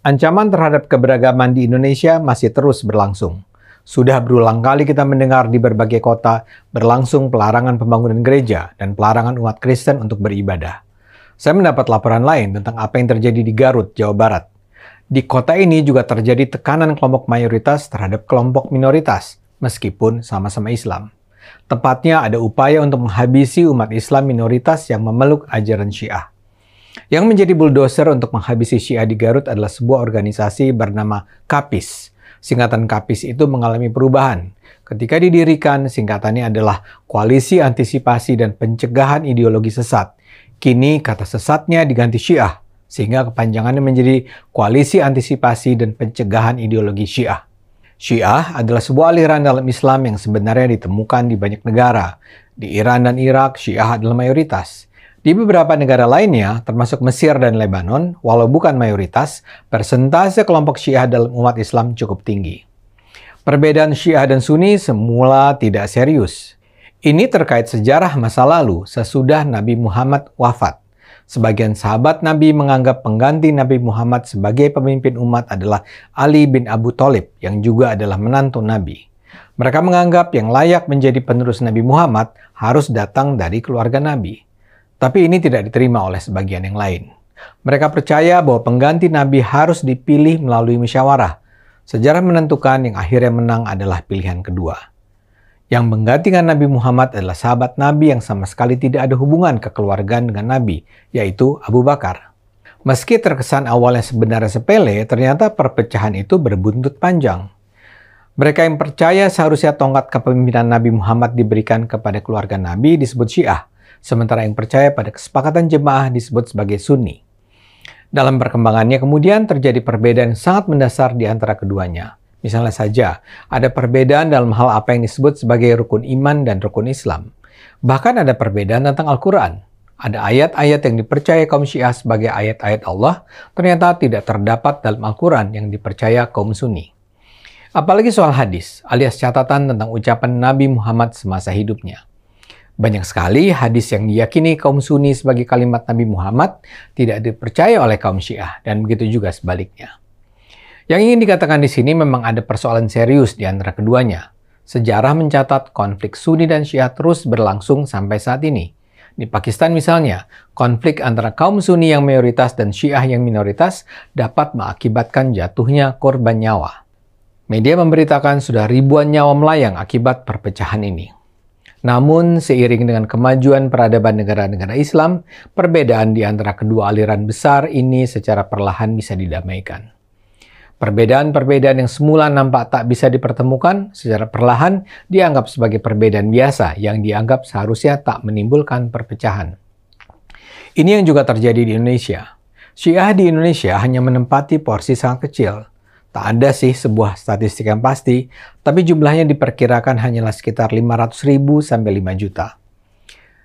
Ancaman terhadap keberagaman di Indonesia masih terus berlangsung. Sudah berulang kali kita mendengar di berbagai kota berlangsung pelarangan pembangunan gereja dan pelarangan umat Kristen untuk beribadah. Saya mendapat laporan lain tentang apa yang terjadi di Garut, Jawa Barat. Di kota ini juga terjadi tekanan kelompok mayoritas terhadap kelompok minoritas, meskipun sama-sama Islam. Tepatnya ada upaya untuk menghabisi umat Islam minoritas yang memeluk ajaran Syiah. Yang menjadi bulldozer untuk menghabisi Syiah di Garut adalah sebuah organisasi bernama KAPIS. Singkatan KAPIS itu mengalami perubahan. Ketika didirikan, singkatannya adalah Koalisi Antisipasi dan Pencegahan Ideologi Sesat. Kini kata sesatnya diganti Syiah, sehingga kepanjangannya menjadi Koalisi Antisipasi dan Pencegahan Ideologi Syiah. Syiah adalah sebuah aliran dalam Islam yang sebenarnya ditemukan di banyak negara. Di Iran dan Irak, Syiah adalah mayoritas. Di beberapa negara lainnya, termasuk Mesir dan Lebanon, walau bukan mayoritas, persentase kelompok Syiah dalam umat Islam cukup tinggi. Perbedaan Syiah dan Sunni semula tidak serius. Ini terkait sejarah masa lalu sesudah Nabi Muhammad wafat. Sebagian sahabat Nabi menganggap pengganti Nabi Muhammad sebagai pemimpin umat adalah Ali bin Abu Thalib, yang juga adalah menantu Nabi. Mereka menganggap yang layak menjadi penerus Nabi Muhammad harus datang dari keluarga Nabi. Tapi ini tidak diterima oleh sebagian yang lain. Mereka percaya bahwa pengganti Nabi harus dipilih melalui musyawarah. Sejarah menentukan yang akhirnya menang adalah pilihan kedua. Yang menggantikan Nabi Muhammad adalah sahabat Nabi yang sama sekali tidak ada hubungan kekeluargaan dengan Nabi, yaitu Abu Bakar. Meski terkesan awalnya sebenarnya sepele, ternyata perpecahan itu berbuntut panjang. Mereka yang percaya seharusnya tongkat kepemimpinan Nabi Muhammad diberikan kepada keluarga Nabi disebut Syiah. Sementara yang percaya pada kesepakatan jemaah disebut sebagai Sunni. Dalam perkembangannya kemudian terjadi perbedaan yang sangat mendasar di antara keduanya. Misalnya saja, ada perbedaan dalam hal apa yang disebut sebagai rukun iman dan rukun Islam. Bahkan ada perbedaan tentang Al-Quran. Ada ayat-ayat yang dipercaya kaum Syiah sebagai ayat-ayat Allah, ternyata tidak terdapat dalam Al-Quran yang dipercaya kaum Sunni. Apalagi soal hadis, alias catatan tentang ucapan Nabi Muhammad semasa hidupnya. Banyak sekali hadis yang diyakini kaum Sunni sebagai kalimat Nabi Muhammad tidak dipercaya oleh kaum Syiah, dan begitu juga sebaliknya. Yang ingin dikatakan di sini memang ada persoalan serius di antara keduanya. Sejarah mencatat konflik Sunni dan Syiah terus berlangsung sampai saat ini. Di Pakistan misalnya, konflik antara kaum Sunni yang mayoritas dan Syiah yang minoritas dapat mengakibatkan jatuhnya korban nyawa. Media memberitakan sudah ribuan nyawa melayang akibat perpecahan ini. Namun, seiring dengan kemajuan peradaban negara-negara Islam, perbedaan di antara kedua aliran besar ini secara perlahan bisa didamaikan. Perbedaan-perbedaan yang semula nampak tak bisa dipertemukan, secara perlahan dianggap sebagai perbedaan biasa yang dianggap seharusnya tak menimbulkan perpecahan. Ini yang juga terjadi di Indonesia. Syiah di Indonesia hanya menempati porsi sangat kecil. Tak ada sih sebuah statistik yang pasti, tapi jumlahnya diperkirakan hanyalah sekitar 500.000 sampai 5 juta.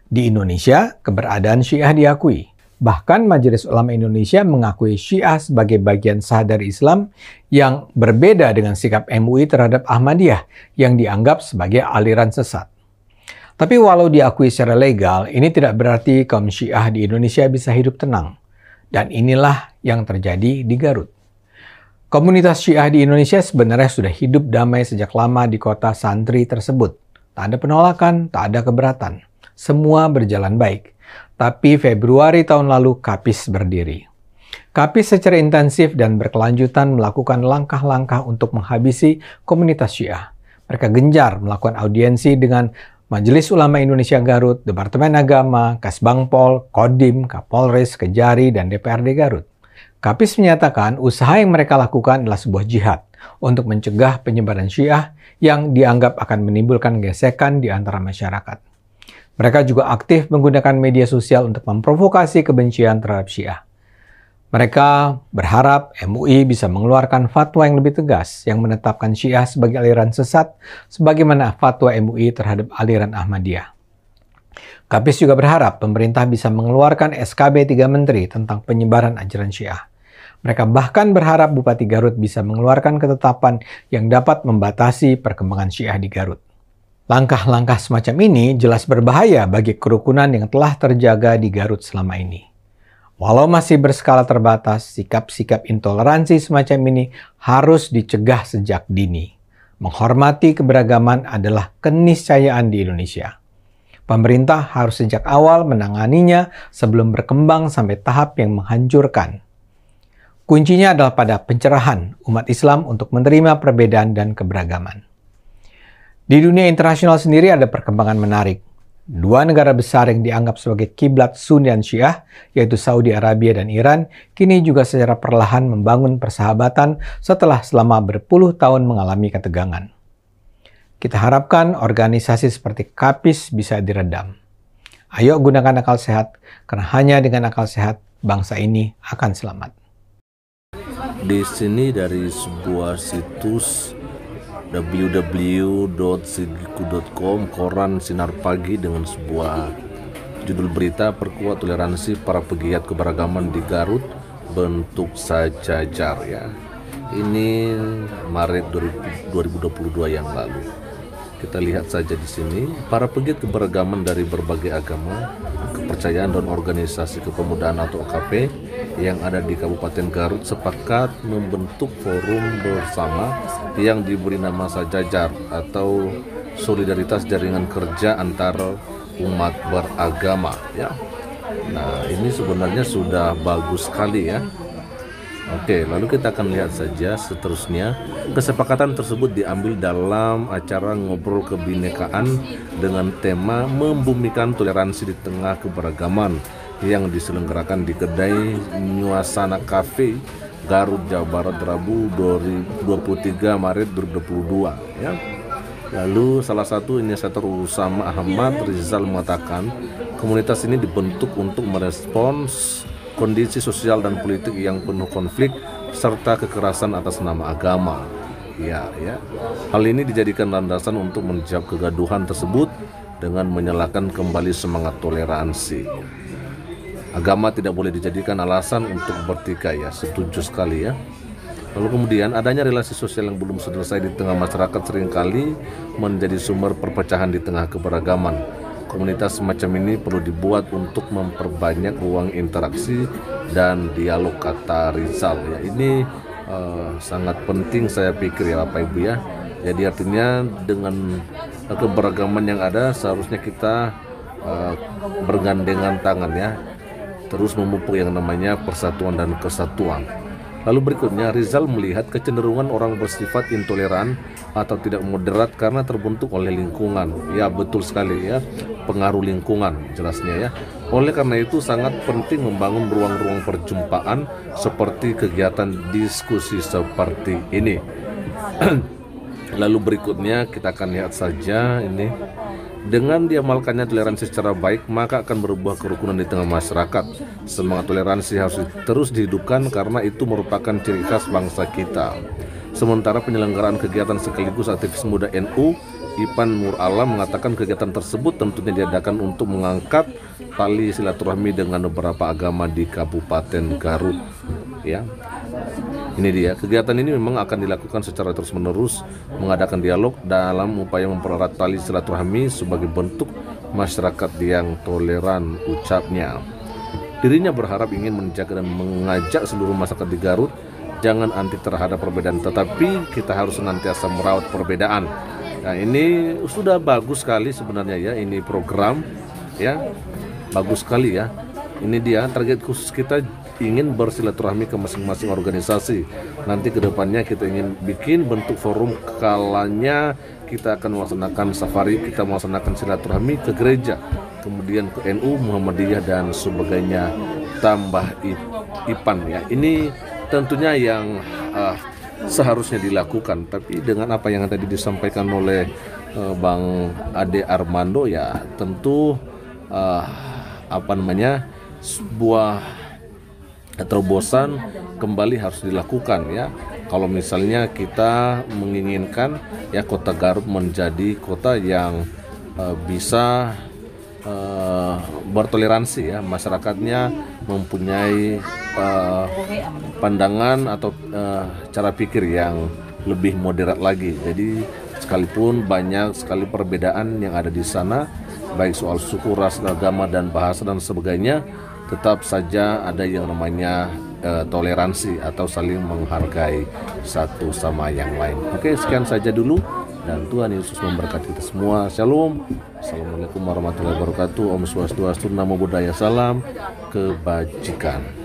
Di Indonesia, keberadaan Syiah diakui. Bahkan Majelis Ulama Indonesia mengakui Syiah sebagai bagian sah dari Islam yang berbeda dengan sikap MUI terhadap Ahmadiyah yang dianggap sebagai aliran sesat. Tapi walau diakui secara legal, ini tidak berarti kaum Syiah di Indonesia bisa hidup tenang. Dan inilah yang terjadi di Garut. Komunitas Syiah di Indonesia sebenarnya sudah hidup damai sejak lama di kota santri tersebut. Tak ada penolakan, tak ada keberatan. Semua berjalan baik. Tapi Februari tahun lalu KAPIS berdiri. KAPIS secara intensif dan berkelanjutan melakukan langkah-langkah untuk menghabisi komunitas Syiah. Mereka gencar melakukan audiensi dengan Majelis Ulama Indonesia Garut, Departemen Agama, Kasbangpol, Kodim, Kapolres, Kejari, dan DPRD Garut. KAPIS menyatakan usaha yang mereka lakukan adalah sebuah jihad untuk mencegah penyebaran Syiah yang dianggap akan menimbulkan gesekan di antara masyarakat. Mereka juga aktif menggunakan media sosial untuk memprovokasi kebencian terhadap Syiah. Mereka berharap MUI bisa mengeluarkan fatwa yang lebih tegas yang menetapkan Syiah sebagai aliran sesat sebagaimana fatwa MUI terhadap aliran Ahmadiyah. KAPIS juga berharap pemerintah bisa mengeluarkan SKB 3 Menteri tentang penyebaran ajaran Syiah. Mereka bahkan berharap Bupati Garut bisa mengeluarkan ketetapan yang dapat membatasi perkembangan Syiah di Garut. Langkah-langkah semacam ini jelas berbahaya bagi kerukunan yang telah terjaga di Garut selama ini. Walau masih berskala terbatas, sikap-sikap intoleransi semacam ini harus dicegah sejak dini. Menghormati keberagaman adalah keniscayaan di Indonesia. Pemerintah harus sejak awal menanganinya sebelum berkembang sampai tahap yang menghancurkan. Kuncinya adalah pada pencerahan umat Islam untuk menerima perbedaan dan keberagaman. Di dunia internasional sendiri ada perkembangan menarik. Dua negara besar yang dianggap sebagai kiblat Sunni dan Syiah, yaitu Saudi Arabia dan Iran, kini juga secara perlahan membangun persahabatan setelah selama berpuluh tahun mengalami ketegangan. Kita harapkan organisasi seperti KAPIS bisa diredam. Ayo gunakan akal sehat, karena hanya dengan akal sehat bangsa ini akan selamat. Di sini dari sebuah situs www.sigiku.com, koran Sinar Pagi, dengan sebuah judul berita perkuat toleransi para pegiat keberagaman di Garut bentuk sejajar ya. Ini Maret 2022 yang lalu. Kita lihat saja di sini, para pegiat keberagaman dari berbagai agama, kepercayaan dan organisasi kepemudaan atau OKP yang ada di Kabupaten Garut sepakat membentuk forum bersama yang diberi nama Sejajar atau Solidaritas Jaringan Kerja Antar Umat Beragama ya. Nah, ini sebenarnya sudah bagus sekali ya. Oke, lalu kita akan lihat saja seterusnya. Kesepakatan tersebut diambil dalam acara ngobrol kebinekaan dengan tema membumikan toleransi di tengah keberagaman yang diselenggarakan di kedai Nyuasana Cafe, Garut, Jawa Barat, Rabu 23 Maret 2022 ya. Lalu salah satu inisiator Usama Ahmad Rizal mengatakan komunitas ini dibentuk untuk merespons kondisi sosial dan politik yang penuh konflik serta kekerasan atas nama agama. Ya. Hal ini dijadikan landasan untuk menjawab kegaduhan tersebut dengan menyalakan kembali semangat toleransi. Agama tidak boleh dijadikan alasan untuk bertikai ya, setuju sekali ya. Lalu kemudian adanya relasi sosial yang belum selesai di tengah masyarakat seringkali menjadi sumber perpecahan di tengah keberagaman. Komunitas semacam ini perlu dibuat untuk memperbanyak ruang interaksi dan dialog, kata Rizal ya. Ini sangat penting saya pikir ya Bapak Ibu ya. Jadi artinya dengan keberagaman yang ada seharusnya kita bergandengan tangan ya, terus memupuk yang namanya persatuan dan kesatuan. Lalu berikutnya, Rizal melihat kecenderungan orang bersifat intoleran atau tidak moderat karena terbentuk oleh lingkungan. Ya, betul sekali ya, pengaruh lingkungan jelasnya ya. Oleh karena itu sangat penting membangun ruang-ruang perjumpaan seperti kegiatan diskusi seperti ini. Lalu berikutnya kita akan lihat saja ini. Dengan diamalkannya toleransi secara baik, maka akan berubah kerukunan di tengah masyarakat. Semangat toleransi harus terus dihidupkan karena itu merupakan ciri khas bangsa kita. Sementara penyelenggaraan kegiatan sekaligus aktivis muda NU, Ipan Nur Alam, mengatakan kegiatan tersebut tentunya diadakan untuk mengangkat tali silaturahmi dengan beberapa agama di Kabupaten Garut. Ya. Ini dia, kegiatan ini memang akan dilakukan secara terus-menerus, mengadakan dialog dalam upaya mempererat tali silaturahmi sebagai bentuk masyarakat yang toleran, ucapnya. Dirinya berharap ingin menjaga dan mengajak seluruh masyarakat di Garut jangan anti terhadap perbedaan, tetapi kita harus senantiasa merawat perbedaan. Nah, ini sudah bagus sekali sebenarnya ya, ini program ya, bagus sekali ya. Ini dia target khusus kita, ingin bersilaturahmi ke masing-masing organisasi. Nanti kedepannya kita ingin bikin bentuk forum, kalanya kita akan melaksanakan safari, kita melaksanakan silaturahmi ke gereja, kemudian ke NU, Muhammadiyah dan sebagainya, tambah IPAN ya. Ini tentunya yang seharusnya dilakukan, tapi dengan apa yang tadi disampaikan oleh Bang Ade Armando ya, tentu sebuah terobosan kembali harus dilakukan ya. Kalau misalnya kita menginginkan ya kota Garut menjadi kota yang bisa bertoleransi ya, masyarakatnya mempunyai pandangan atau cara pikir yang lebih moderat lagi. Jadi sekalipun banyak sekali perbedaan yang ada di sana, baik soal suku, ras, agama dan bahasa dan sebagainya, tetap saja ada yang namanya toleransi atau saling menghargai satu sama yang lain. Oke, sekian saja dulu, dan Tuhan Yesus memberkati kita semua. Shalom. Assalamualaikum warahmatullahi wabarakatuh. Om Swastiastu, Namo Buddhaya, salam kebajikan.